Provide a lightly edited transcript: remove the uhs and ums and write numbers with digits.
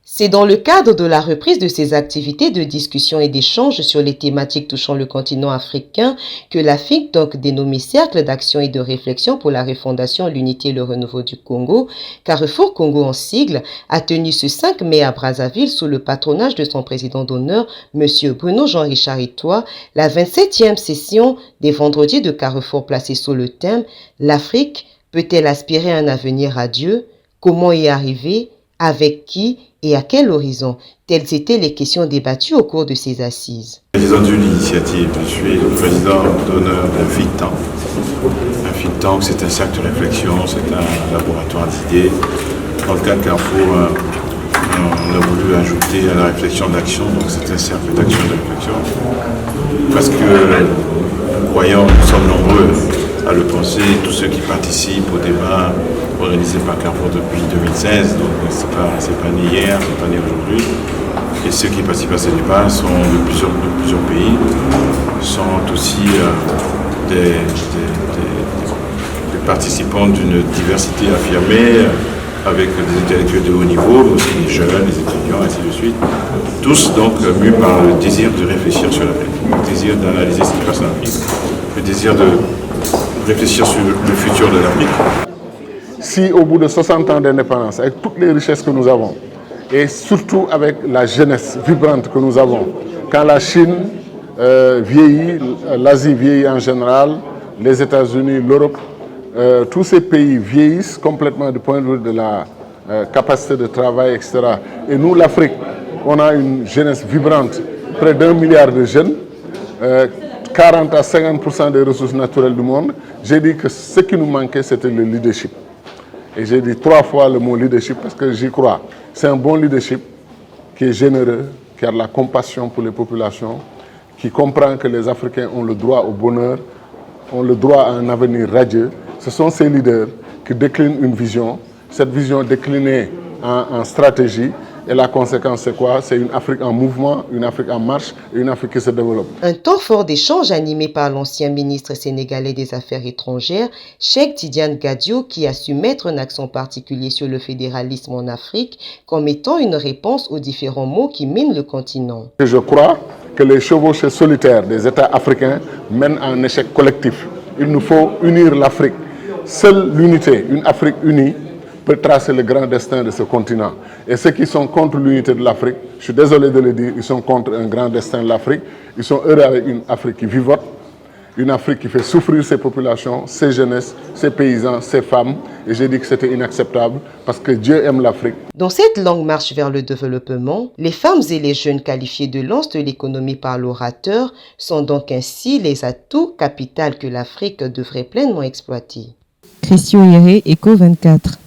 C'est dans le cadre de la reprise de ces activités de discussion et d'échange sur les thématiques touchant le continent africain que la think tank dénommée Cercle d'action et de réflexion pour la refondation, l'unité et le renouveau du Congo, Carrefour Congo en sigle, a tenu ce 5 mai à Brazzaville sous le patronage de son président d'honneur, M. Bruno Jean-Richard Itoie, la 27e session des vendredis de Carrefour placée sous le thème « L'Afrique peut-elle aspirer à un avenir radieux? Comment y arriver? Avec qui et à quel horizon? Telles étaient les questions débattues au cours de ces assises. Président d'une initiative, je suis le président d'honneur d'un think tank. Un think tank, c'est un cercle de réflexion, c'est un laboratoire d'idées. Dans le cas de Carrefour, on a voulu ajouter à la réflexion d'action, donc c'est un cercle d'action et de réflexion. Parce que nous croyons, nous sommes nombreux à le penser, tous ceux qui participent au débat organisé par Carrefour depuis 2016, donc c'est pas né hier, c'est pas né aujourd'hui. Et ceux qui participent à ces débats sont de plusieurs pays, sont aussi des participants d'une diversité affirmée, avec des intellectuels de haut niveau, mais aussi des jeunes, des étudiants, ainsi de suite. Tous donc mus par le désir de réfléchir sur l'Afrique, le désir d'analyser ce qui se passe en Afrique, le désir de réfléchir sur le futur de l'Afrique. Si au bout de 60 ans d'indépendance, avec toutes les richesses que nous avons, et surtout avec la jeunesse vibrante que nous avons, quand la Chine vieillit, l'Asie vieillit en général, les États-Unis, l'Europe, tous ces pays vieillissent complètement du point de vue de la capacité de travail, etc. Et nous, l'Afrique, on a une jeunesse vibrante, près d'1 milliard de jeunes, 40 à 50% des ressources naturelles du monde. J'ai dit que ce qui nous manquait, c'était le leadership. Et j'ai dit 3 fois le mot leadership parce que j'y crois. C'est un bon leadership qui est généreux, qui a de la compassion pour les populations, qui comprend que les Africains ont le droit au bonheur, ont le droit à un avenir radieux. Ce sont ces leaders qui déclinent une vision, cette vision déclinée en stratégie. Et la conséquence, c'est quoi? C'est une Afrique en mouvement, une Afrique en marche et une Afrique qui se développe. Un temps fort d'échange animé par l'ancien ministre sénégalais des Affaires étrangères, Cheikh Tidiane Gadio, qui a su mettre un accent particulier sur le fédéralisme en Afrique comme étant une réponse aux différents maux qui minent le continent. Je crois que les chevauchées solitaires des États africains mènent à un échec collectif. Il nous faut unir l'Afrique. Seule l'unité, une Afrique unie, peut tracer le grand destin de ce continent. Et ceux qui sont contre l'unité de l'Afrique, je suis désolé de le dire, ils sont contre un grand destin de l'Afrique. Ils sont heureux avec une Afrique qui vivote, une Afrique qui fait souffrir ses populations, ses jeunesses, ses paysans, ses femmes. Et j'ai dit que c'était inacceptable parce que Dieu aime l'Afrique. Dans cette longue marche vers le développement, les femmes et les jeunes qualifiés de lance de l'économie par l'orateur sont donc ainsi les atouts capitaux que l'Afrique devrait pleinement exploiter. Christian Héré, Eco 24.